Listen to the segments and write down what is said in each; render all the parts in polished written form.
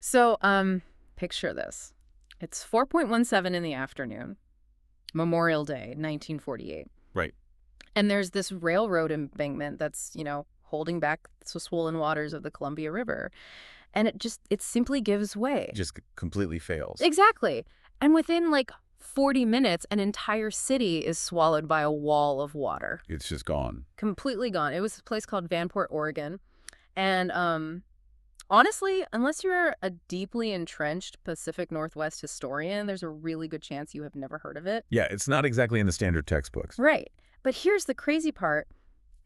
Picture this. It's 4:17 in the afternoon, Memorial Day, 1948. Right. And there's this railroad embankment that's, holding back the swollen waters of the Columbia River. And it simply gives way. Just completely fails. Exactly. And within 40 minutes, an entire city is swallowed by a wall of water. It's just gone. Completely gone. It was a place called Vanport, Oregon. And honestly, unless you're a deeply entrenched Pacific Northwest historian, there's a really good chance you have never heard of it. Yeah, it's not exactly in the standard textbooks. Right. But here's the crazy part.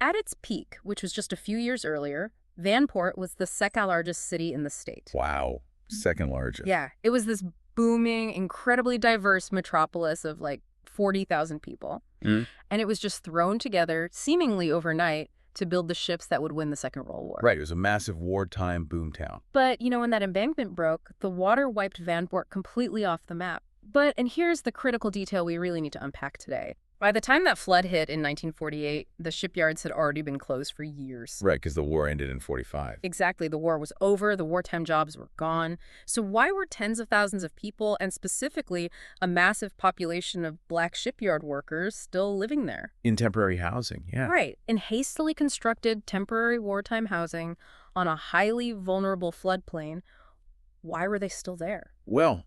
At its peak, which was just a few years earlier, Vanport was the second largest city in the state. Wow. Second largest. Yeah. It was this booming, incredibly diverse metropolis of 40,000 people. Mm. And it was just thrown together, seemingly overnight, to build the ships that would win the Second World War. Right. It was a massive wartime boomtown. But, when that embankment broke, the water wiped Vanport completely off the map. And here's the critical detail we really need to unpack today. By the time that flood hit in 1948, the shipyards had already been closed for years. Right, because the war ended in 45. Exactly. The war was over. The wartime jobs were gone. So why were tens of thousands of people, and specifically a massive population of black shipyard workers, still living there? In temporary housing, yeah. Right. In hastily constructed temporary wartime housing on a highly vulnerable floodplain. Why were they still there? Well,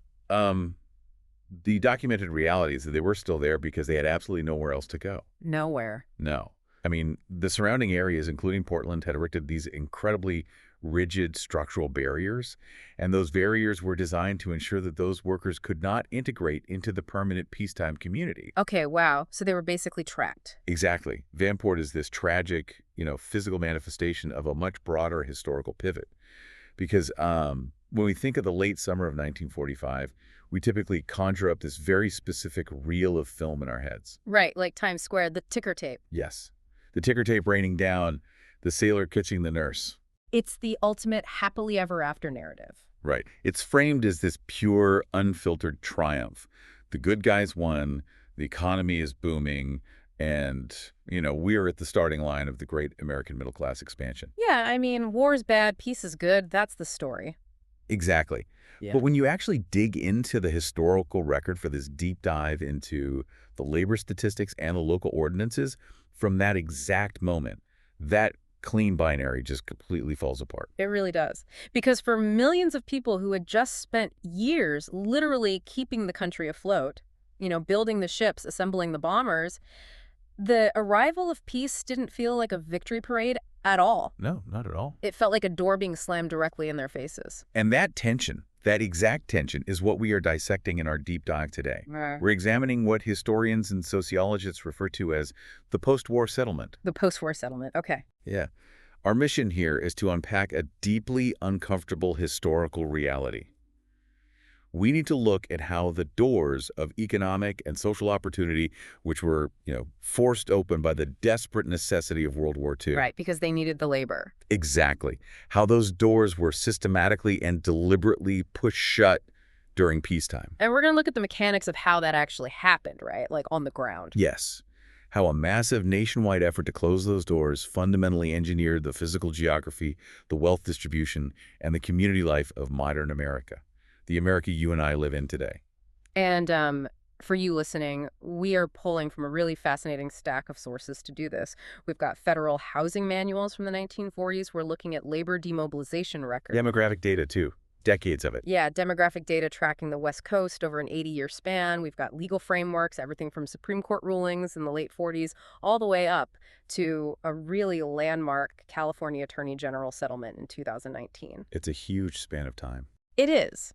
the documented reality is that they were still there because they had absolutely nowhere else to go. Nowhere. No. I mean, the surrounding areas, including Portland, had erected these incredibly rigid structural barriers, and those barriers were designed to ensure that those workers could not integrate into the permanent peacetime community. Okay, wow. So they were basically trapped. Exactly. Vanport is this tragic, physical manifestation of a much broader historical pivot. Because when we think of the late summer of 1945, we typically conjure up this very specific reel of film in our heads. Right, like Times Square, the ticker tape. Yes. The ticker tape raining down, the sailor catching the nurse. It's the ultimate happily ever after narrative. Right. It's framed as this pure, unfiltered triumph. The good guys won, the economy is booming, and, we're at the starting line of the great American middle-class expansion. Yeah, I mean, war's bad, peace is good. That's the story. Exactly. Yeah. But when you actually dig into the historical record for this deep dive into the labor statistics and the local ordinances, from that exact moment, that clean binary just completely falls apart. It really does. Because for millions of people who had just spent years literally keeping the country afloat, building the ships, assembling the bombers, the arrival of peace didn't feel like a victory parade at all. No, not at all. It felt like a door being slammed directly in their faces. And that tension, that exact tension, is what we are dissecting in our deep dive today. We're examining what historians and sociologists refer to as the post-war settlement. The post-war settlement, okay. Yeah. Our mission here is to unpack a deeply uncomfortable historical reality. We need to look at how the doors of economic and social opportunity, which were, forced open by the desperate necessity of World War II. Right, because they needed the labor. Exactly. How those doors were systematically and deliberately pushed shut during peacetime. And we're going to look at the mechanics of how that actually happened, right? Like on the ground. Yes. How a massive nationwide effort to close those doors fundamentally engineered the physical geography, the wealth distribution, and the community life of modern America. The America you and I live in today. And for you listening, we are pulling from a really fascinating stack of sources to do this. We've got federal housing manuals from the 1940s. We're looking at labor demobilization records. Demographic data, too. Decades of it. Yeah, demographic data tracking the West Coast over an 80-year span. We've got legal frameworks, everything from Supreme Court rulings in the late 40s all the way up to a really landmark California Attorney General settlement in 2019. It's a huge span of time. It is.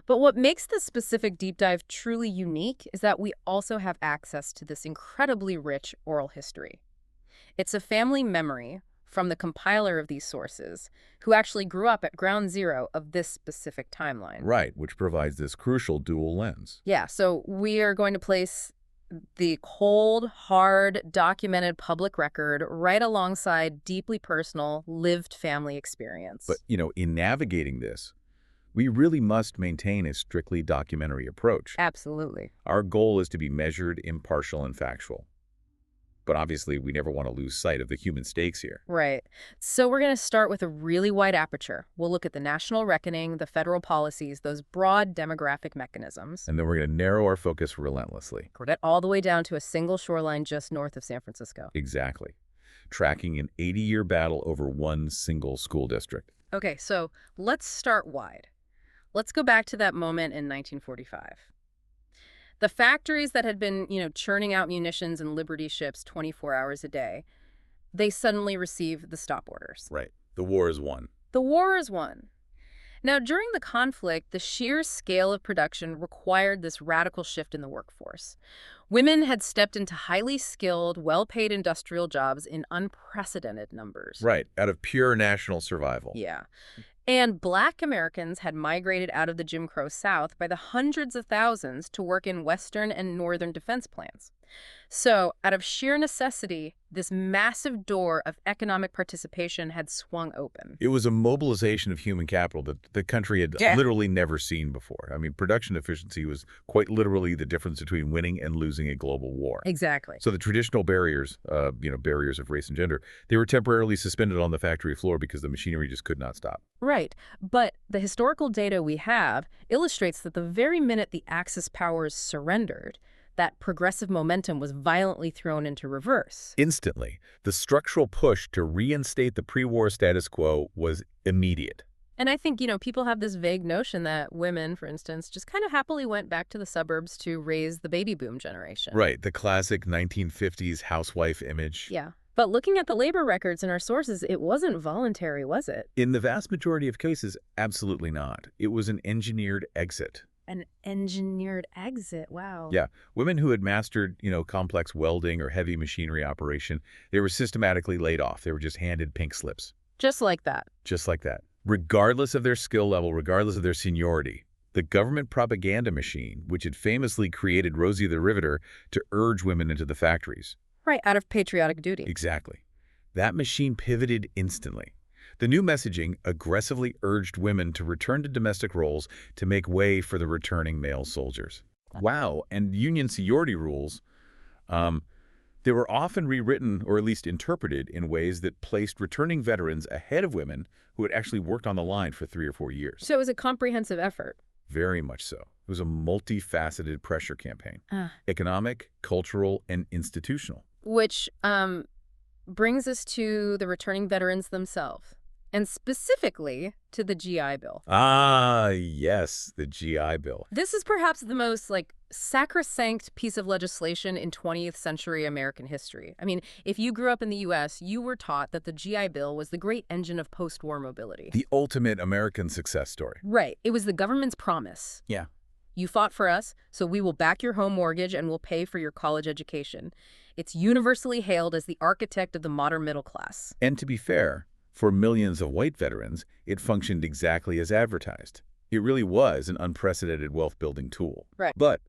But what makes this specific deep dive truly unique is that we also have access to this incredibly rich oral history. It's a family memory from the compiler of these sources, who actually grew up at ground zero of this specific timeline. Right, which provides this crucial dual lens. Yeah, so we are going to place the cold, hard, documented public record right alongside deeply personal, lived family experience. But, in navigating this, we really must maintain a strictly documentary approach. Absolutely. Our goal is to be measured, impartial, and factual. but obviously we never want to lose sight of the human stakes here. Right. So we're going to start with a really wide aperture. We'll look at the national reckoning, the federal policies, those broad demographic mechanisms. And then we're going to narrow our focus relentlessly. Get all the way down to a single shoreline just north of San Francisco. Exactly. Tracking an 80-year battle over one single school district. Okay, so let's start wide. Let's go back to that moment in 1945. The factories that had been, churning out munitions and Liberty ships 24 hours a day, they suddenly receive the stop orders. Right. The war is won. The war is won. Now, during the conflict, the sheer scale of production required this radical shift in the workforce. Women had stepped into highly skilled, well-paid industrial jobs in unprecedented numbers. Right. Out of pure national survival. Yeah. And Black Americans had migrated out of the Jim Crow South by the hundreds of thousands to work in Western and Northern defense plants. So, out of sheer necessity, this massive door of economic participation had swung open. It was a mobilization of human capital that the country had literally never seen before. I mean, production efficiency was quite literally the difference between winning and losing a global war. Exactly. So the traditional barriers, barriers of race and gender, they were temporarily suspended on the factory floor because the machinery just could not stop. Right. But the historical data we have illustrates that the very minute the Axis powers surrendered, that progressive momentum was violently thrown into reverse. Instantly, the structural push to reinstate the pre-war status quo was immediate. And I think, people have this vague notion that women, for instance, just kind of happily went back to the suburbs to raise the baby boom generation. Right, the classic 1950s housewife image. Yeah. But looking at the labor records in our sources, it wasn't voluntary, was it? In the vast majority of cases, absolutely not. It was an engineered exit. An engineered exit, wow. Yeah, women who had mastered, complex welding or heavy machinery operation, they were systematically laid off. They were just handed pink slips. Just like that. Just like that. Regardless of their skill level, regardless of their seniority, the government propaganda machine, which had famously created Rosie the Riveter to urge women into the factories. Right, out of patriotic duty. Exactly. That machine pivoted instantly. The new messaging aggressively urged women to return to domestic roles to make way for the returning male soldiers. Wow, and union seniority rules, they were often rewritten or at least interpreted in ways that placed returning veterans ahead of women who had actually worked on the line for 3 or 4 years. So it was a comprehensive effort. Very much so. It was a multifaceted pressure campaign. Economic, cultural, and institutional. Which brings us to the returning veterans themselves, and specifically to the GI Bill. Ah, yes, the GI Bill. This is perhaps the most, sacrosanct piece of legislation in 20th century American history. I mean, if you grew up in the U.S., you were taught that the GI Bill was the great engine of post-war mobility. The ultimate American success story. Right. It was the government's promise. Yeah. You fought for us, so we will back your home mortgage and we'll pay for your college education. It's universally hailed as the architect of the modern middle class. And to be fair, for millions of white veterans, it functioned exactly as advertised. It really was an unprecedented wealth-building tool. Right. But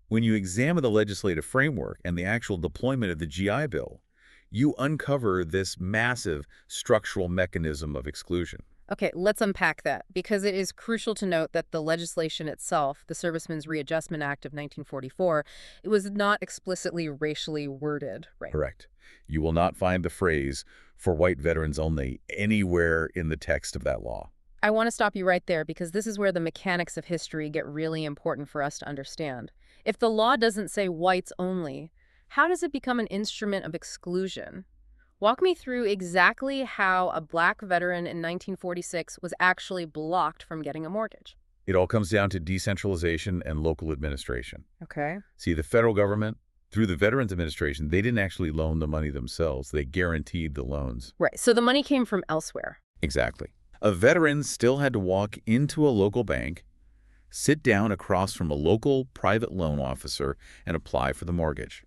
when you examine the legislative framework and the actual deployment of the GI Bill, you uncover this massive structural mechanism of exclusion. Okay, let's unpack that, because it is crucial to note that the legislation itself, the Servicemen's Readjustment Act of 1944, it was not explicitly racially worded, right? Correct. You will not find the phrase "for white veterans only" anywhere in the text of that law. I want to stop you right there, because this is where the mechanics of history get really important for us to understand. If the law doesn't say whites only, how does it become an instrument of exclusion? Walk me through exactly how a Black veteran in 1946 was actually blocked from getting a mortgage. It all comes down to decentralization and local administration. Okay. See, the federal government, through the Veterans Administration, they didn't actually loan the money themselves. They guaranteed the loans. Right. So the money came from elsewhere. Exactly. A veteran still had to walk into a local bank, sit down across from a local private loan officer, and apply for the mortgage.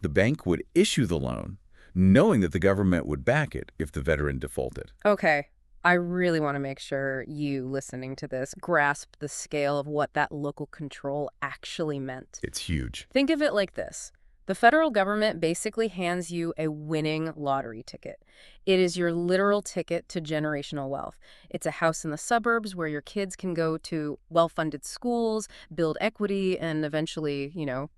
The bank would issue the loan, knowing that the government would back it if the veteran defaulted. Okay. I really want to make sure you, listening to this, grasp the scale of what that local control actually meant. It's huge. Think of it like this. The federal government basically hands you a winning lottery ticket. It is your literal ticket to generational wealth. It's a house in the suburbs where your kids can go to well-funded schools, build equity, and eventually,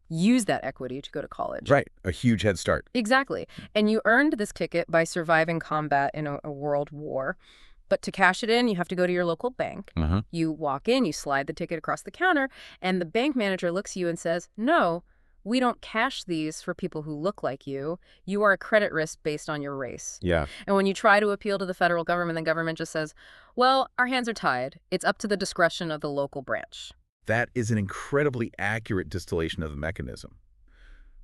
use that equity to go to college. Right. A huge head start. Exactly. And you earned this ticket by surviving combat in a world war. But to cash it in, you have to go to your local bank. Uh-huh. You walk in, you slide the ticket across the counter, and the bank manager looks at you and says, "No, we don't cash these for people who look like you. You are a credit risk based on your race." Yeah. And when you try to appeal to the federal government, the government just says, "Well, our hands are tied. It's up to the discretion of the local branch." That is an incredibly accurate distillation of the mechanism.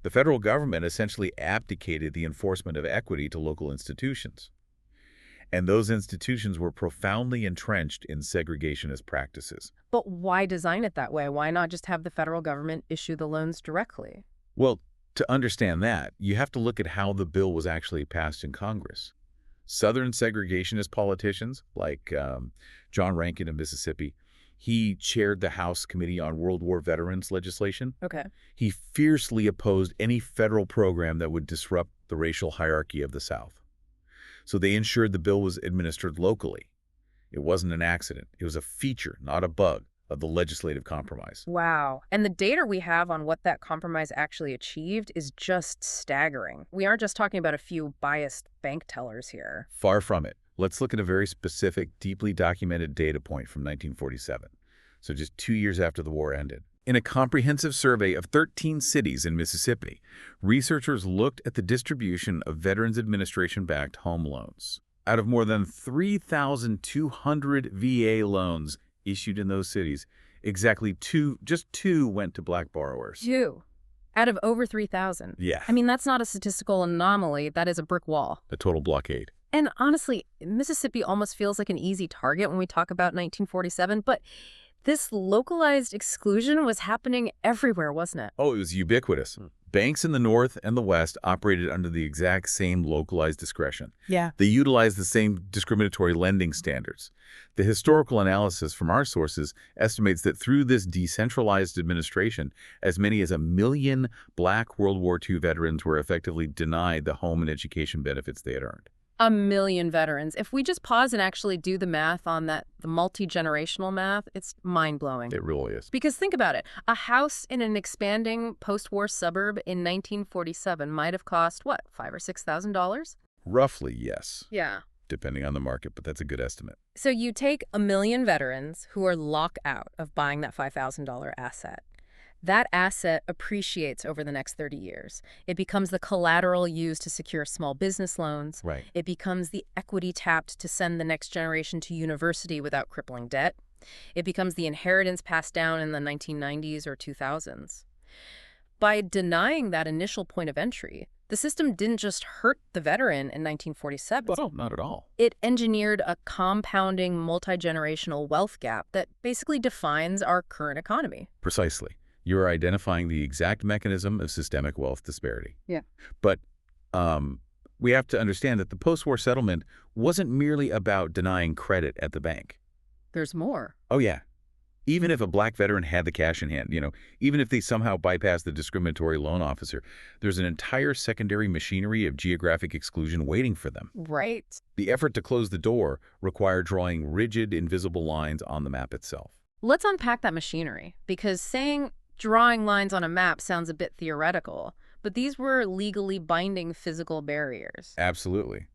The federal government essentially abdicated the enforcement of equity to local institutions. And those institutions were profoundly entrenched in segregationist practices. But why design it that way? Why not just have the federal government issue the loans directly? Well, to understand that, you have to look at how the bill was actually passed in Congress. Southern segregationist politicians, like John Rankin of Mississippi, he chaired the House Committee on World War Veterans legislation. Okay. He fiercely opposed any federal program that would disrupt the racial hierarchy of the South. So they ensured the bill was administered locally. It wasn't an accident. It was a feature, not a bug, of the legislative compromise. Wow. And the data we have on what that compromise actually achieved is just staggering. We aren't just talking about a few biased bank tellers here. Far from it. Let's look at a very specific, deeply documented data point from 1947. So just 2 years after the war ended. In a comprehensive survey of 13 cities in Mississippi, researchers looked at the distribution of Veterans Administration-backed home loans. Out of more than 3,200 VA loans issued in those cities, just two went to black borrowers. 2 out of over 3,000. Yeah. I mean, that's not a statistical anomaly. That is a brick wall. A total blockade. And honestly, Mississippi almost feels like an easy target when we talk about 1947, but this localized exclusion was happening everywhere, wasn't it? Oh, it was ubiquitous. Banks in the North and the West operated under the exact same localized discretion. Yeah. They utilized the same discriminatory lending standards. The historical analysis from our sources estimates that through this decentralized administration, as many as 1 million black World War II veterans were effectively denied the home and education benefits they had earned. 1 million veterans. If we just pause and actually do the math on that, the multi-generational math, it's mind-blowing. It really is. Because think about it. A house in an expanding post-war suburb in 1947 might have cost, what, $5,000 or $6,000? Roughly, yes. Yeah. Depending on the market, but that's a good estimate. So you take 1 million veterans who are locked out of buying that $5,000 asset. That asset appreciates over the next 30 years. It becomes the collateral used to secure small business loans. Right. It becomes the equity tapped to send the next generation to university without crippling debt. It becomes the inheritance passed down in the 1990s or 2000s. By denying that initial point of entry, the system didn't just hurt the veteran in 1947. Well, not at all. It engineered a compounding multi-generational wealth gap that basically defines our current economy. Precisely. You are identifying the exact mechanism of systemic wealth disparity. Yeah. But we have to understand that the post-war settlement wasn't merely about denying credit at the bank. There's more. Oh, yeah. Even if a black veteran had the cash in hand, even if they somehow bypassed the discriminatory loan officer, there's an entire secondary machinery of geographic exclusion waiting for them. Right. The effort to close the door required drawing rigid, invisible lines on the map itself. Let's unpack that machinery, because saying drawing lines on a map sounds a bit theoretical, but these were legally binding physical barriers. Absolutely.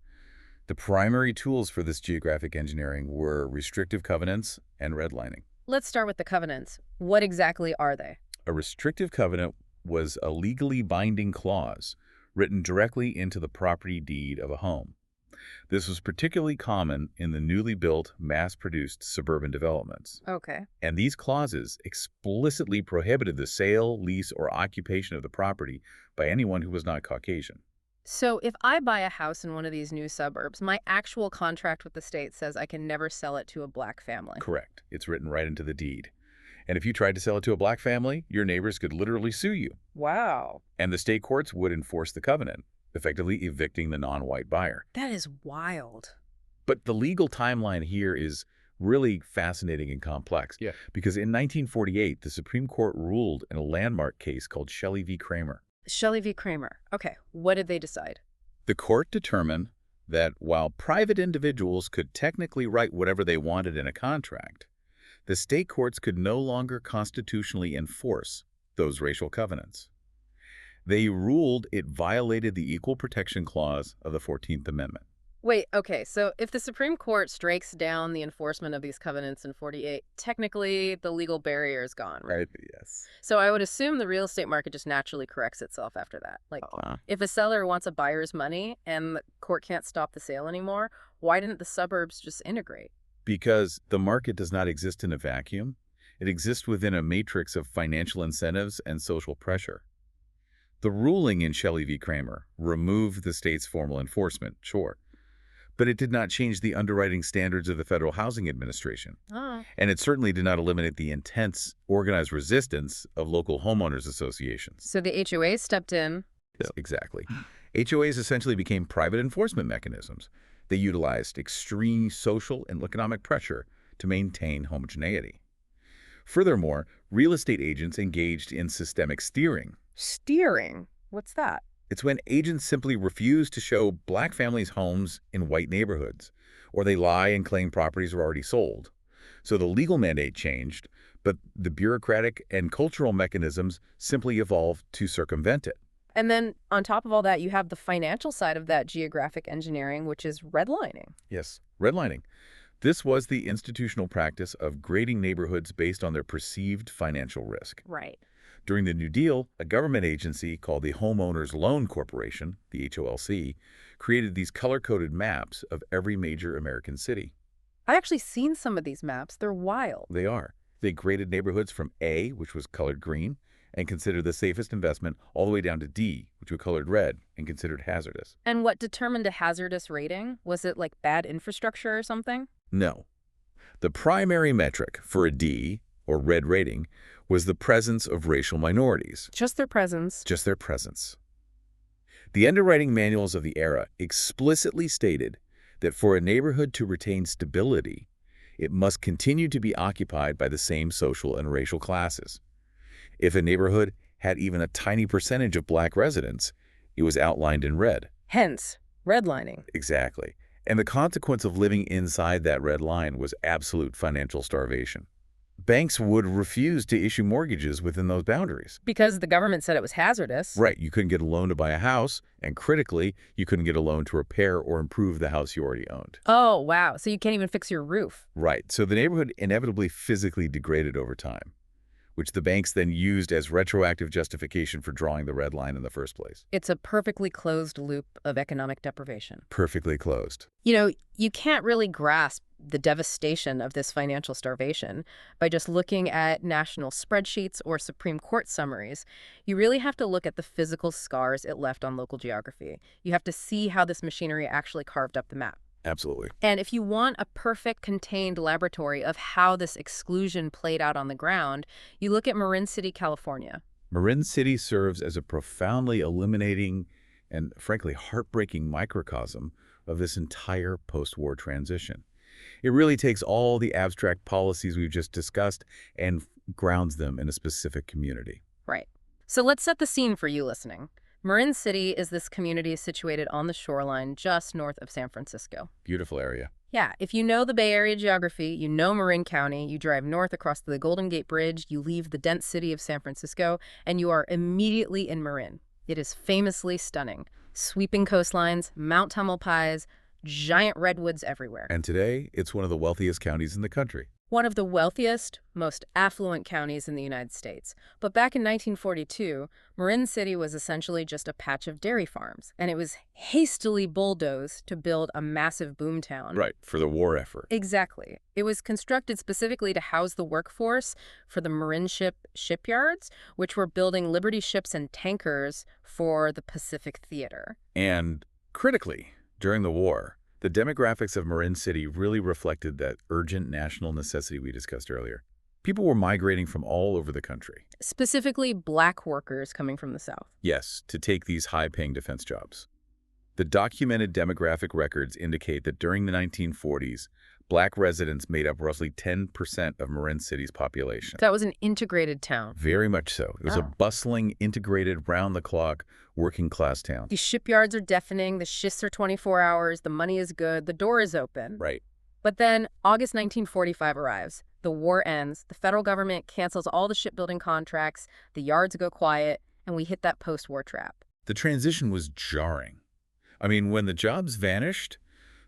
The primary tools for this geographic engineering were restrictive covenants and redlining. Let's start with the covenants. What exactly are they? A restrictive covenant was a legally binding clause written directly into the property deed of a home. This was particularly common in the newly built, mass-produced suburban developments. Okay. And these clauses explicitly prohibited the sale, lease, or occupation of the property by anyone who was not Caucasian. So if I buy a house in one of these new suburbs, my actual contract with the state says I can never sell it to a black family. Correct. It's written right into the deed. And if you tried to sell it to a black family, your neighbors could literally sue you. Wow. And the state courts would enforce the covenant, effectively evicting the non-white buyer. That is wild. But the legal timeline here is really fascinating and complex. Yeah. Because in 1948, the Supreme Court ruled in a landmark case called Shelley v. Kramer. Shelley v. Kramer. Okay, what did they decide? The court determined that while private individuals could technically write whatever they wanted in a contract, the state courts could no longer constitutionally enforce those racial covenants. They ruled it violated the Equal Protection Clause of the 14th Amendment. Wait, okay, so if the Supreme Court strikes down the enforcement of these covenants in 48, technically the legal barrier is gone, right? Yes. So I would assume the real estate market just naturally corrects itself after that. Like, if a seller wants a buyer's money and the court can't stop the sale anymore, why didn't the suburbs just integrate? Because the market does not exist in a vacuum. It exists within a matrix of financial incentives and social pressure. The ruling in Shelley v. Kramer removed the state's formal enforcement, sure, but it did not change the underwriting standards of the Federal Housing Administration. Oh. And it certainly did not eliminate the intense, organized resistance of local homeowners associations. So the HOA stepped in. Yes, exactly. HOAs essentially became private enforcement mechanisms. They utilized extreme social and economic pressure to maintain homogeneity. Furthermore, real estate agents engaged in systemic steering. Steering? What's that? It's when agents simply refuse to show black families homes in white neighborhoods, or they lie and claim properties are already sold. So the legal mandate changed, but the bureaucratic and cultural mechanisms simply evolved to circumvent it. And then on top of all that, you have the financial side of that geographic engineering, which is redlining. Yes, redlining. This was the institutional practice of grading neighborhoods based on their perceived financial risk. Right. During the New Deal, a government agency called the Homeowners Loan Corporation, the HOLC, created these color-coded maps of every major American city. I've actually seen some of these maps. They're wild. They are. They graded neighborhoods from A, which was colored green, and considered the safest investment, all the way down to D, which were colored red and considered hazardous. And what determined a hazardous rating? Was it like bad infrastructure or something? No. The primary metric for a D, or red rating, was the presence of racial minorities. Just their presence. Just their presence. The underwriting manuals of the era explicitly stated that for a neighborhood to retain stability, it must continue to be occupied by the same social and racial classes. If a neighborhood had even a tiny percentage of black residents, it was outlined in red. Hence, redlining. Exactly. And the consequence of living inside that red line was absolute financial starvation. Banks would refuse to issue mortgages within those boundaries. Because the government said it was hazardous. Right. You couldn't get a loan to buy a house, and critically, you couldn't get a loan to repair or improve the house you already owned. Oh, wow. So you can't even fix your roof. Right. So the neighborhood inevitably physically degraded over time, which the banks then used as retroactive justification for drawing the red line in the first place. It's a perfectly closed loop of economic deprivation. Perfectly closed. You know, you can't really grasp the devastation of this financial starvation by just looking at national spreadsheets or Supreme Court summaries. You really have to look at the physical scars it left on local geography. You have to see how this machinery actually carved up the map. Absolutely. And if you want a perfect contained laboratory of how this exclusion played out on the ground, you look at Marin City, California. Marin City serves as a profoundly illuminating and, frankly, heartbreaking microcosm of this entire post-war transition. It really takes all the abstract policies we've just discussed and grounds them in a specific community. Right. So let's set the scene for you listening. Marin City is this community situated on the shoreline just north of San Francisco. Beautiful area. Yeah, if you know the Bay Area geography, you know Marin County, you drive north across the Golden Gate Bridge, you leave the dense city of San Francisco, and you are immediately in Marin. It is famously stunning. Sweeping coastlines, Mount Tamalpais, giant redwoods everywhere. And today, it's one of the wealthiest counties in the country. One of the wealthiest, most affluent counties in the United States. But back in 1942, Marin City was essentially just a patch of dairy farms, and it was hastily bulldozed to build a massive boomtown. Right, for the war effort. Exactly. It was constructed specifically to house the workforce for the Marin shipyards, which were building Liberty ships and tankers for the Pacific Theater. And critically, during the war, the demographics of Marin City really reflected that urgent national necessity we discussed earlier. People were migrating from all over the country. Specifically, black workers coming from the South. Yes, to take these high-paying defense jobs. The documented demographic records indicate that during the 1940s, Black residents made up roughly 10% of Marin City's population. That was an integrated town. Very much so. It was a Oh. bustling, integrated, round-the-clock, working-class town. The shipyards are deafening, the shifts are 24 hours, the money is good, the door is open. Right. But then August 1945 arrives. The war ends, the federal government cancels all the shipbuilding contracts, the yards go quiet, and we hit that post-war trap. The transition was jarring. I mean, when the jobs vanished,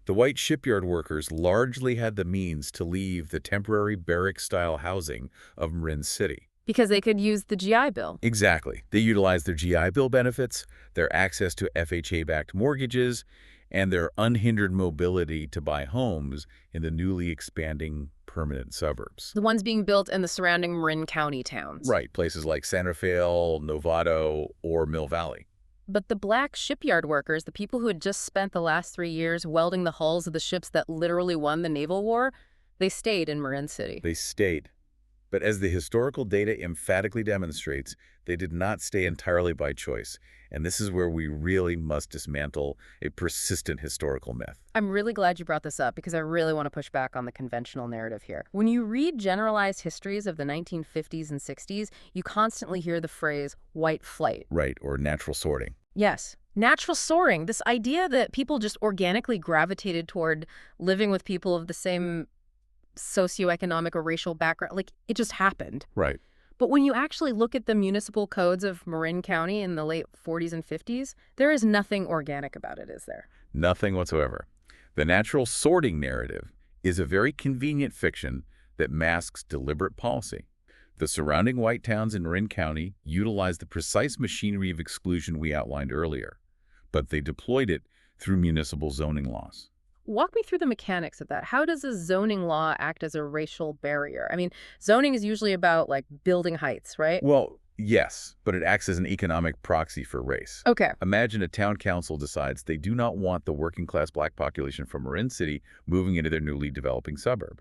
the white shipyard workers largely had the means to leave the temporary barrack-style housing of Marin City. Because they could use the GI Bill. Exactly. They utilized their GI Bill benefits, their access to FHA-backed mortgages, and their unhindered mobility to buy homes in the newly expanding permanent suburbs. The ones being built in the surrounding Marin County towns. Right, places like Santa Fe, Novato, or Mill Valley. But the black shipyard workers, the people who had just spent the last 3 years welding the hulls of the ships that literally won the naval war, they stayed in Marin City. They stayed. But as the historical data emphatically demonstrates, they did not stay entirely by choice. And this is where we really must dismantle a persistent historical myth. I'm really glad you brought this up because I really want to push back on the conventional narrative here. When you read generalized histories of the 1950s and 60s, you constantly hear the phrase white flight. Right, or natural sorting. Yes. Natural soaring, this idea that people just organically gravitated toward living with people of the same socioeconomic or racial background, like it just happened. Right. But when you actually look at the municipal codes of Marin County in the late 40s and 50s, there is nothing organic about it, is there? Nothing whatsoever. The natural sorting narrative is a very convenient fiction that masks deliberate policy. The surrounding white towns in Marin County utilized the precise machinery of exclusion we outlined earlier, but they deployed it through municipal zoning laws. Walk me through the mechanics of that. How does a zoning law act as a racial barrier? I mean, zoning is usually about, like, building heights, right? Well, yes, but it acts as an economic proxy for race. Okay. Imagine a town council decides they do not want the working-class black population from Marin City moving into their newly developing suburb.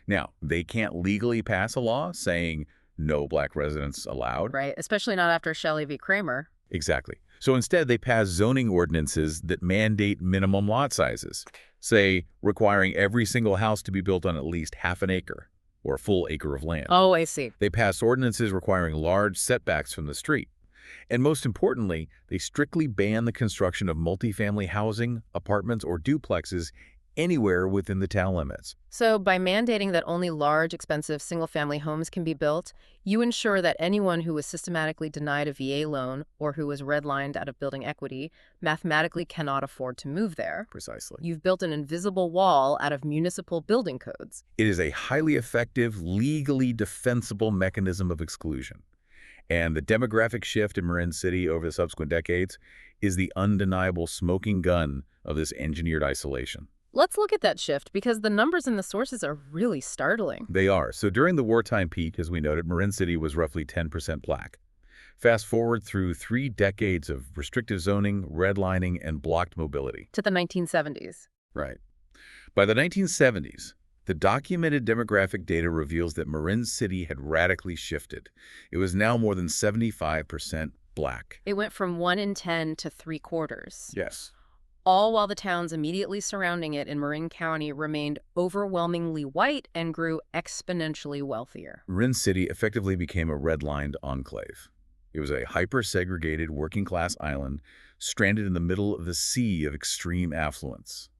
Now, they can't legally pass a law saying no black residents allowed. Right, especially not after Shelley v. Kramer. Exactly. So instead, they pass zoning ordinances that mandate minimum lot sizes, say requiring every single house to be built on at least half an acre or a full acre of land. Oh, I see. They pass ordinances requiring large setbacks from the street. And most importantly, they strictly ban the construction of multifamily housing, apartments, or duplexes anywhere within the town limits. So by mandating that only large, expensive, single-family homes can be built, you ensure that anyone who was systematically denied a VA loan or who was redlined out of building equity mathematically cannot afford to move there. Precisely. You've built an invisible wall out of municipal building codes. It is a highly effective, legally defensible mechanism of exclusion. And the demographic shift in Marin City over the subsequent decades is the undeniable smoking gun of this engineered isolation. Let's look at that shift because the numbers in the sources are really startling. They are. So during the wartime peak, as we noted, Marin City was roughly 10% black. Fast forward through 3 decades of restrictive zoning, redlining, and blocked mobility. To the 1970s. Right. By the 1970s, the documented demographic data reveals that Marin City had radically shifted. It was now more than 75% black. It went from 1 in 10 to 3/4. Yes. All while the towns immediately surrounding it in Marin County remained overwhelmingly white and grew exponentially wealthier. Marin City effectively became a redlined enclave. It was a hyper-segregated working-class island stranded in the middle of the sea of extreme affluence.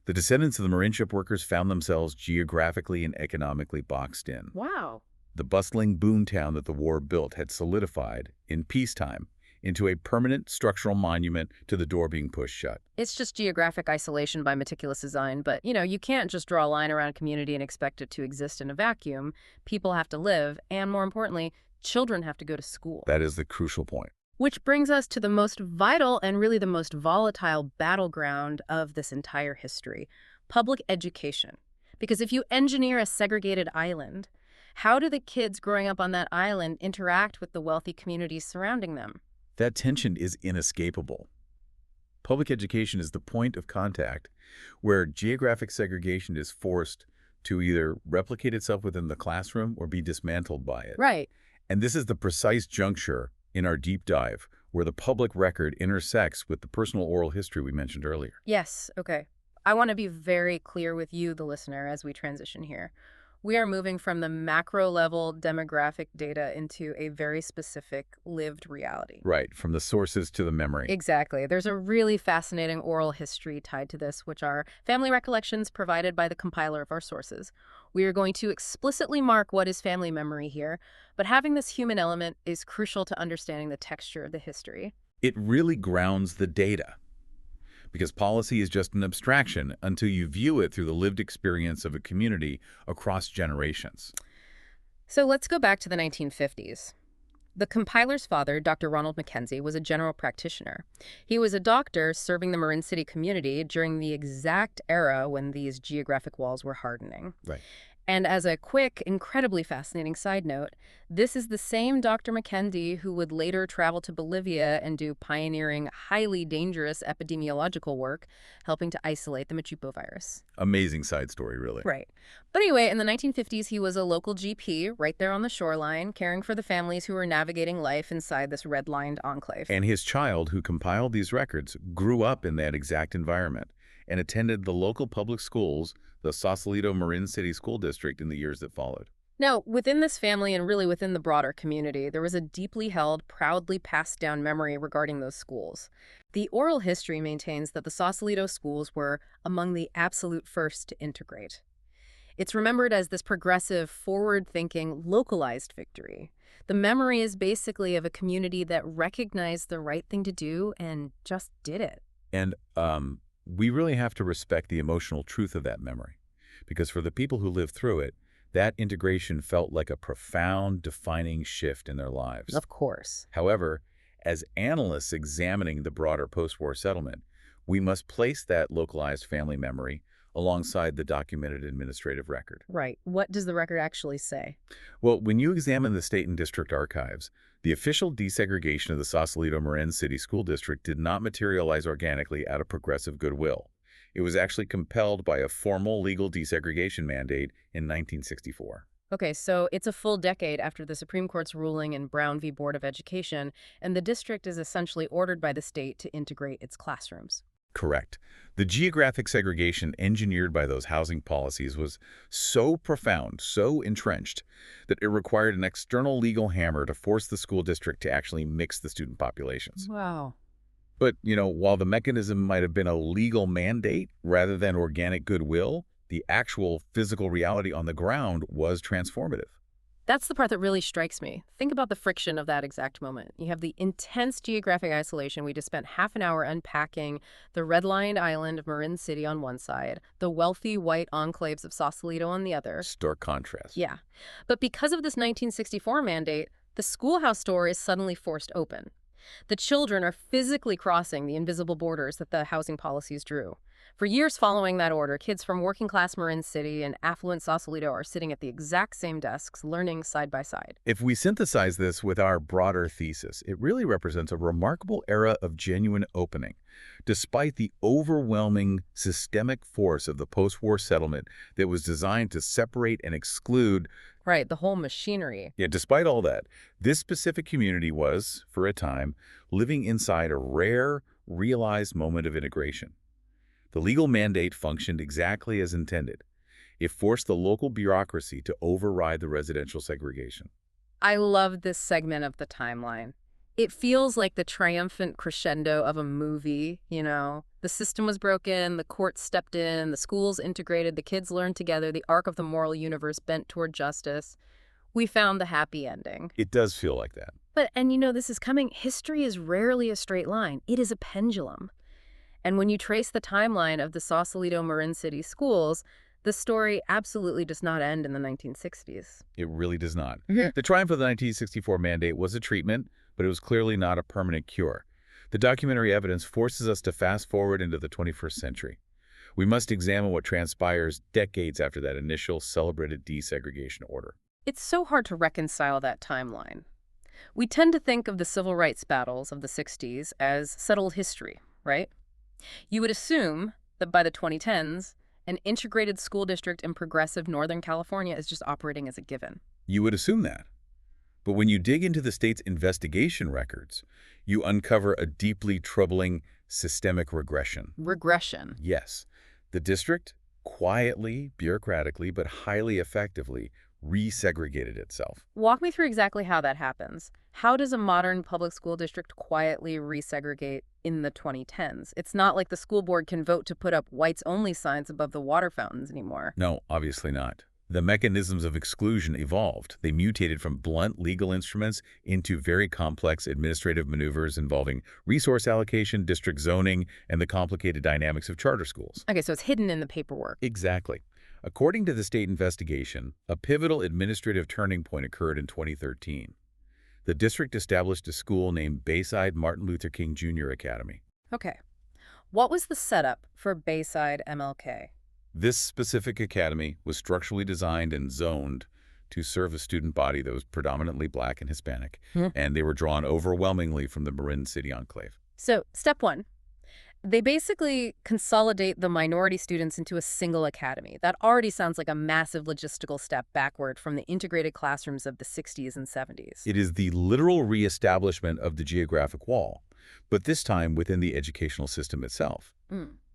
The descendants of the Marin ship workers found themselves geographically and economically boxed in. Wow. The bustling boomtown that the war built had solidified, in peacetime, into a permanent structural monument to the door being pushed shut. It's just geographic isolation by meticulous design, but, you can't just draw a line around a community and expect it to exist in a vacuum. People have to live, and more importantly, children have to go to school. That is the crucial point. Which brings us to the most vital and really the most volatile battleground of this entire history, public education. Because if you engineer a segregated island, how do the kids growing up on that island interact with the wealthy communities surrounding them? That tension is inescapable. Public education is the point of contact where geographic segregation is forced to either replicate itself within the classroom or be dismantled by it. Right. And this is the precise juncture in our deep dive where the public record intersects with the personal oral history we mentioned earlier. Yes, okay. I want to be very clear with you, the listener, as we transition here. We are moving from the macro level demographic data into a very specific lived reality. Right, from the sources to the memory. Exactly. There's a really fascinating oral history tied to this, which are family recollections provided by the compiler of our sources. We are going to explicitly mark what is family memory here, but having this human element is crucial to understanding the texture of the history. It really grounds the data, because policy is just an abstraction until you view it through the lived experience of a community across generations. So let's go back to the 1950s. The compiler's father, Dr. Ronald MacKenzie, was a general practitioner. He was a doctor serving the Marin City community during the exact era when these geographic walls were hardening. Right. And as a quick, incredibly fascinating side note, this is the same Dr. MacKenzie who would later travel to Bolivia and do pioneering, highly dangerous epidemiological work, helping to isolate the Machupo virus. Amazing side story, really. Right. But anyway, in the 1950s, he was a local GP right there on the shoreline, caring for the families who were navigating life inside this redlined enclave. And his child, who compiled these records, grew up in that exact environment and attended the local public schools, the Sausalito Marin City School District, in the years that followed. Now, within this family and really within the broader community, there was a deeply held, proudly passed down memory regarding those schools. The oral history maintains that the Sausalito schools were among the absolute first to integrate. It's remembered as this progressive, forward-thinking, localized victory. The memory is basically of a community that recognized the right thing to do and just did it. And we really have to respect the emotional truth of that memory, because for the people who lived through it, that integration felt like a profound, defining shift in their lives. Of course. However, as analysts examining the broader post-war settlement, we must place that localized family memory alongside the documented administrative record. Right. What does the record actually say? Well, when you examine the state and district archives, the official desegregation of the Sausalito Marin City School District did not materialize organically out of progressive goodwill. It was actually compelled by a formal legal desegregation mandate in 1964. Okay, so it's a full decade after the Supreme Court's ruling in Brown v. Board of Education, and the district is essentially ordered by the state to integrate its classrooms. Correct. The geographic segregation engineered by those housing policies was so profound, so entrenched, that it required an external legal hammer to force the school district to actually mix the student populations. Wow. But, while the mechanism might have been a legal mandate rather than organic goodwill, the actual physical reality on the ground was transformative. That's the part that really strikes me. Think about the friction of that exact moment. You have the intense geographic isolation. We just spent half an hour unpacking the redlined island of Marin City on one side, the wealthy white enclaves of Sausalito on the other. Stark contrast. Yeah. But because of this 1964 mandate, the schoolhouse door is suddenly forced open. The children are physically crossing the invisible borders that the housing policies drew. For years following that order, kids from working-class Marin City and affluent Sausalito are sitting at the exact same desks, learning side by side. If we synthesize this with our broader thesis, it really represents a remarkable era of genuine opening. Despite the overwhelming systemic force of the post-war settlement that was designed to separate and exclude. Right, the whole machinery. Yeah, despite all that, this specific community was, for a time, living inside a rare, realized moment of integration. The legal mandate functioned exactly as intended. It forced the local bureaucracy to override the residential segregation. I love this segment of the timeline. It feels like the triumphant crescendo of a movie, The system was broken, the courts stepped in, the schools integrated, the kids learned together, the arc of the moral universe bent toward justice. We found the happy ending. It does feel like that. But, this is coming, history is rarely a straight line. It is a pendulum. And when you trace the timeline of the Sausalito Marin City schools, the story absolutely does not end in the 1960s. It really does not. Mm-hmm. The triumph of the 1964 mandate was a treatment, but it was clearly not a permanent cure. The documentary evidence forces us to fast forward into the 21st century. We must examine what transpires decades after that initial celebrated desegregation order. It's so hard to reconcile that timeline. We tend to think of the civil rights battles of the 60s as settled history, right? You would assume that by the 2010s, an integrated school district in progressive Northern California is just operating as a given. You would assume that. But when you dig into the state's investigation records, you uncover a deeply troubling systemic regression. Regression. Yes. The district quietly, bureaucratically, but highly effectively resegregated itself. Walk me through exactly how that happens. How does a modern public school district quietly resegregate in the 2010s? It's not like the school board can vote to put up whites-only signs above the water fountains anymore. No, obviously not. The mechanisms of exclusion evolved. They mutated from blunt legal instruments into very complex administrative maneuvers involving resource allocation, district zoning, and the complicated dynamics of charter schools. Okay, so it's hidden in the paperwork. Exactly. According to the state investigation, a pivotal administrative turning point occurred in 2013. The district established a school named Bayside Martin Luther King Jr. Academy. Okay. What was the setup for Bayside MLK? This specific academy was structurally designed and zoned to serve a student body that was predominantly Black and Hispanic, and they were drawn overwhelmingly from the Marin City enclave. So, step one. They basically consolidate the minority students into a single academy. That already sounds like a massive logistical step backward from the integrated classrooms of the 60s and 70s. It is the literal reestablishment of the geographic wall, but this time within the educational system itself.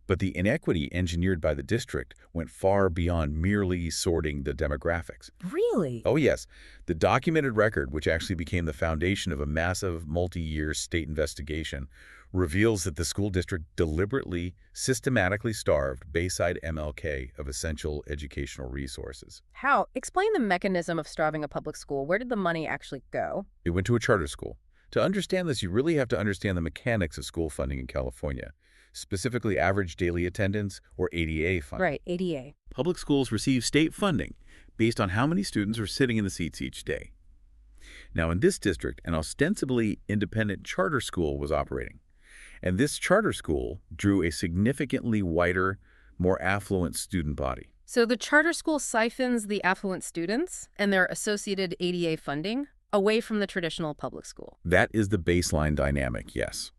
But the inequity engineered by the district went far beyond merely sorting the demographics. Really? Oh, yes. The documented record, which actually became the foundation of a massive multi-year state investigation, reveals that the school district deliberately, systematically starved Bayside MLK of essential educational resources. How? Explain the mechanism of starving a public school. Where did the money actually go? It went to a charter school. To understand this, you really have to understand the mechanics of school funding in California, specifically average daily attendance, or ADA funding. Right, ADA. Public schools receive state funding based on how many students are sitting in the seats each day. Now, in this district, an ostensibly independent charter school was operating. And this charter school drew a significantly wider, more affluent student body. So the charter school siphons the affluent students and their associated ADA funding away from the traditional public school. That is the baseline dynamic, yes.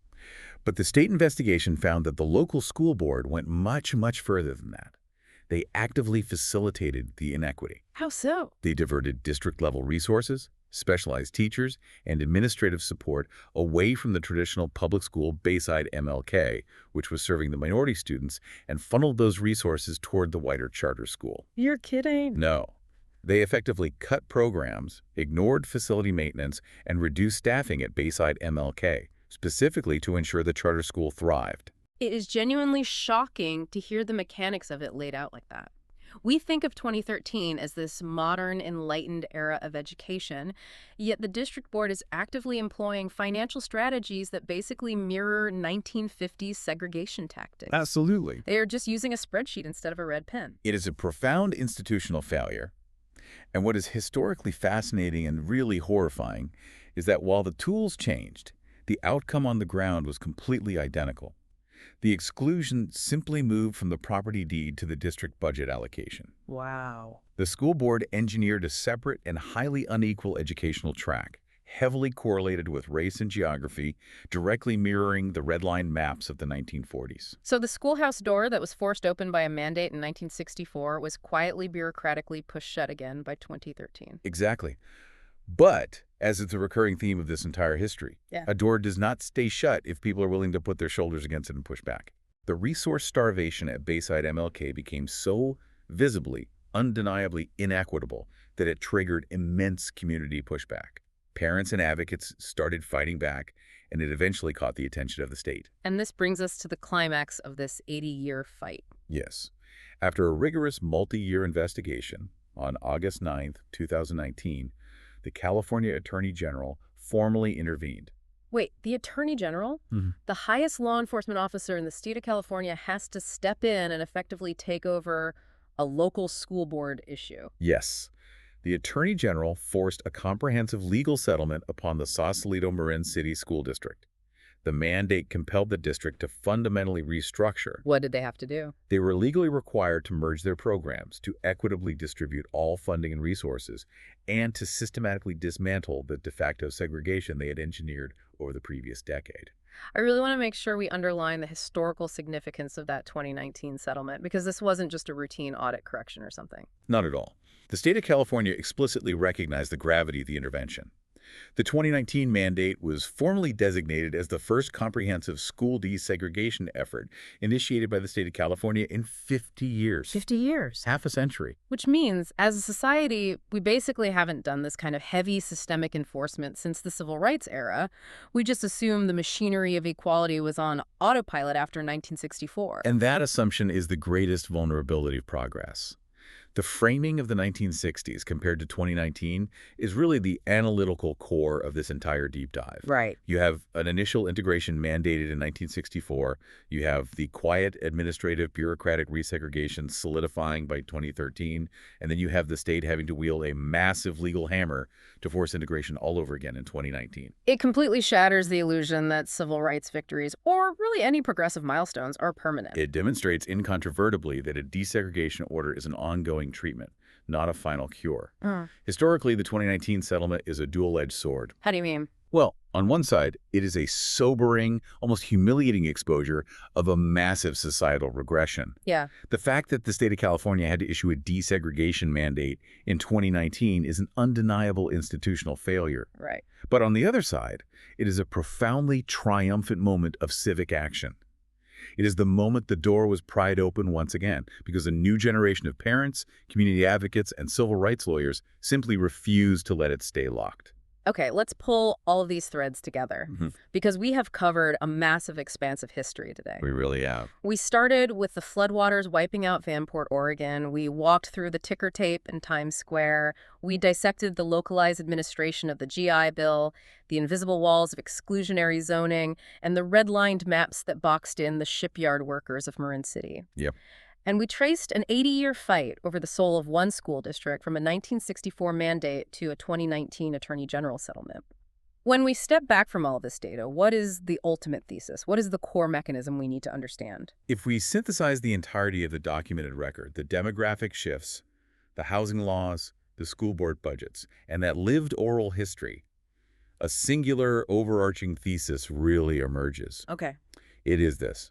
But the state investigation found that the local school board went much, much further than that. They actively facilitated the inequity. How so? They diverted district-level resources, specialized teachers, and administrative support away from the traditional public school Bayside MLK, which was serving the minority students, and funneled those resources toward the wider charter school. You're kidding. No. They effectively cut programs, ignored facility maintenance, and reduced staffing at Bayside MLK, specifically to ensure the charter school thrived. It is genuinely shocking to hear the mechanics of it laid out like that. We think of 2013 as this modern, enlightened era of education, yet the district board is actively employing financial strategies that basically mirror 1950s segregation tactics. Absolutely. They are just using a spreadsheet instead of a red pen. It is a profound institutional failure. And what is historically fascinating and really horrifying is that while the tools changed, the outcome on the ground was completely identical. The exclusion simply moved from the property deed to the district budget allocation. Wow. The school board engineered a separate and highly unequal educational track, heavily correlated with race and geography, directly mirroring the redline maps of the 1940s. So the schoolhouse door that was forced open by a mandate in 1964 was quietly, bureaucratically pushed shut again by 2013. Exactly. But, as is the recurring theme of this entire history, a door does not stay shut if people are willing to put their shoulders against it and push back. The resource starvation at Bayside MLK became so visibly, undeniably inequitable that it triggered immense community pushback. Parents and advocates started fighting back, and it eventually caught the attention of the state. And this brings us to the climax of this 80-year fight. Yes. After a rigorous multi-year investigation, on August 9, 2019, the California Attorney General formally intervened. Wait, the Attorney General? The highest law enforcement officer in the state of California has to step in and effectively take over a local school board issue. Yes. The Attorney General forced a comprehensive legal settlement upon the Sausalito Marin City School District. The mandate compelled the district to fundamentally restructure. What did they have to do? They were legally required to merge their programs, to equitably distribute all funding and resources, and to systematically dismantle the de facto segregation they had engineered over the previous decade. I really want to make sure we underline the historical significance of that 2019 settlement, because this wasn't just a routine audit correction or something. Not at all. The state of California explicitly recognized the gravity of the intervention. The 2019 mandate was formally designated as the first comprehensive school desegregation effort initiated by the state of California in 50 years. 50 years. Half a century. Which means, as a society, we basically haven't done this kind of heavy systemic enforcement since the civil rights era. We just assume the machinery of equality was on autopilot after 1964. And that assumption is the greatest vulnerability of progress. The framing of the 1960s compared to 2019 is really the analytical core of this entire deep dive. Right. You have an initial integration mandated in 1964. You have the quiet administrative bureaucratic resegregation solidifying by 2013. And then you have the state having to wield a massive legal hammer to force integration all over again in 2019. It completely shatters the illusion that civil rights victories, or really any progressive milestones, are permanent. It demonstrates incontrovertibly that a desegregation order is an ongoing treatment, not a final cure. Historically, the 2019 settlement is a dual-edged sword. How do you mean? Well, on one side, it is a sobering, almost humiliating exposure of a massive societal regression. Yeah. The fact that the state of California had to issue a desegregation mandate in 2019 is an undeniable institutional failure. Right. But on the other side, it is a profoundly triumphant moment of civic action. It is the moment the door was pried open once again, because a new generation of parents, community advocates, and civil rights lawyers simply refused to let it stay locked. Okay, let's pull all of these threads together, because we have covered a massive expanse of history today. We really have. We started with the floodwaters wiping out Vanport, Oregon. We walked through the ticker tape in Times Square. We dissected the localized administration of the GI Bill, the invisible walls of exclusionary zoning, and the redlined maps that boxed in the shipyard workers of Marin City. Yep. And we traced an 80-year fight over the soul of one school district from a 1964 mandate to a 2019 Attorney General settlement. When we step back from all of this data, what is the ultimate thesis? What is the core mechanism we need to understand? If we synthesize the entirety of the documented record, the demographic shifts, the housing laws, the school board budgets, and that lived oral history, a singular overarching thesis really emerges. Okay. It is this.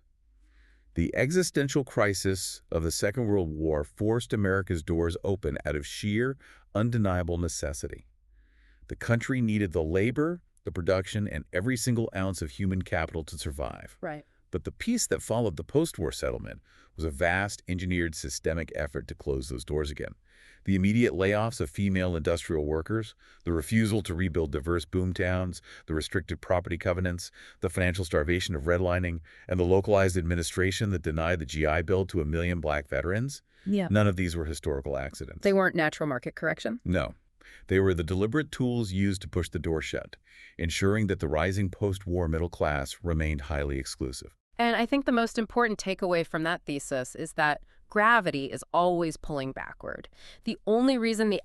The existential crisis of the Second World War forced America's doors open out of sheer, undeniable necessity. The country needed the labor, the production, and every single ounce of human capital to survive. Right. But the piece that followed the post-war settlement was a vast, engineered, systemic effort to close those doors again. The immediate layoffs of female industrial workers, the refusal to rebuild diverse boomtowns, the restricted property covenants, the financial starvation of redlining, and the localized administration that denied the GI Bill to 1 million black veterans. Yeah. None of these were historical accidents. They weren't natural market correction? No. They were the deliberate tools used to push the door shut, ensuring that the rising post-war middle class remained highly exclusive. And I think the most important takeaway from that thesis is that gravity is always pulling backward. The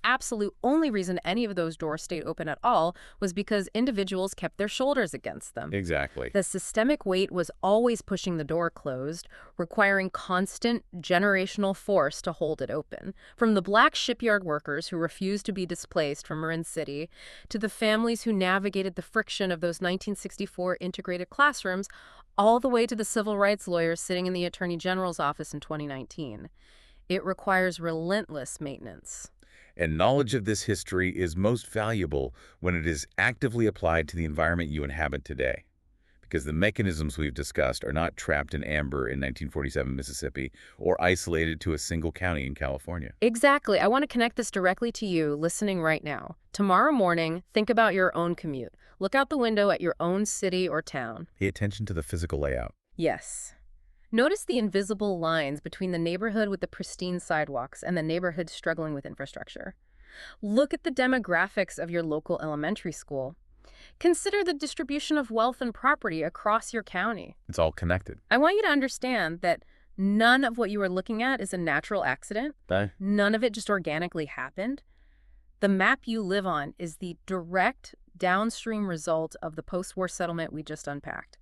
absolute only reason any of those doors stayed open at all was because individuals kept their shoulders against them. Exactly. The systemic weight was always pushing the door closed, requiring constant generational force to hold it open. From the black shipyard workers who refused to be displaced from Marin City, to the families who navigated the friction of those 1964 integrated classrooms, all the way to the civil rights lawyers sitting in the Attorney General's office in 2019. It requires relentless maintenance. And knowledge of this history is most valuable when it is actively applied to the environment you inhabit today. Because the mechanisms we've discussed are not trapped in amber in 1947 Mississippi or isolated to a single county in California. Exactly. I want to connect this directly to you listening right now. Tomorrow morning, think about your own commute. Look out the window at your own city or town. Pay attention to the physical layout. Yes. Notice the invisible lines between the neighborhood with the pristine sidewalks and the neighborhood struggling with infrastructure. Look at the demographics of your local elementary school. Consider the distribution of wealth and property across your county. It's all connected. I want you to understand that none of what you are looking at is a natural accident. None of it just organically happened. The map you live on is the direct downstream result of the post-war settlement we just unpacked.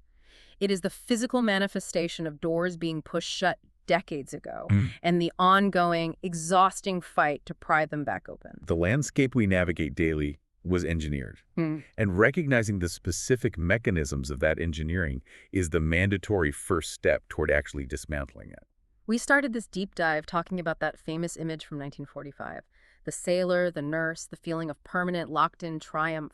It is the physical manifestation of doors being pushed shut decades ago and the ongoing, exhausting fight to pry them back open. The landscape we navigate daily was engineered. And recognizing the specific mechanisms of that engineering is the mandatory first step toward actually dismantling it. We started this deep dive talking about that famous image from 1945. The sailor, the nurse, the feeling of permanent locked-in triumph.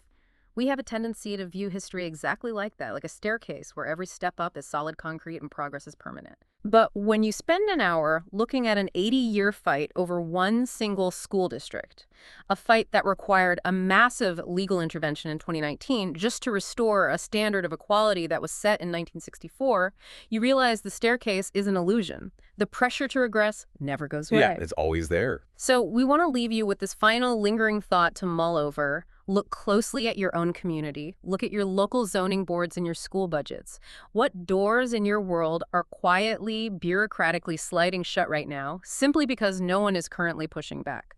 We have a tendency to view history exactly like that, like a staircase where every step up is solid concrete and progress is permanent. But when you spend an hour looking at an 80-year fight over one single school district, a fight that required a massive legal intervention in 2019 just to restore a standard of equality that was set in 1964, you realize the staircase is an illusion. The pressure to regress never goes away. Yeah, it's always there. So we want to leave you with this final lingering thought to mull over. Look closely at your own community. Look at your local zoning boards and your school budgets. What doors in your world are quietly, bureaucratically sliding shut right now simply because no one is currently pushing back?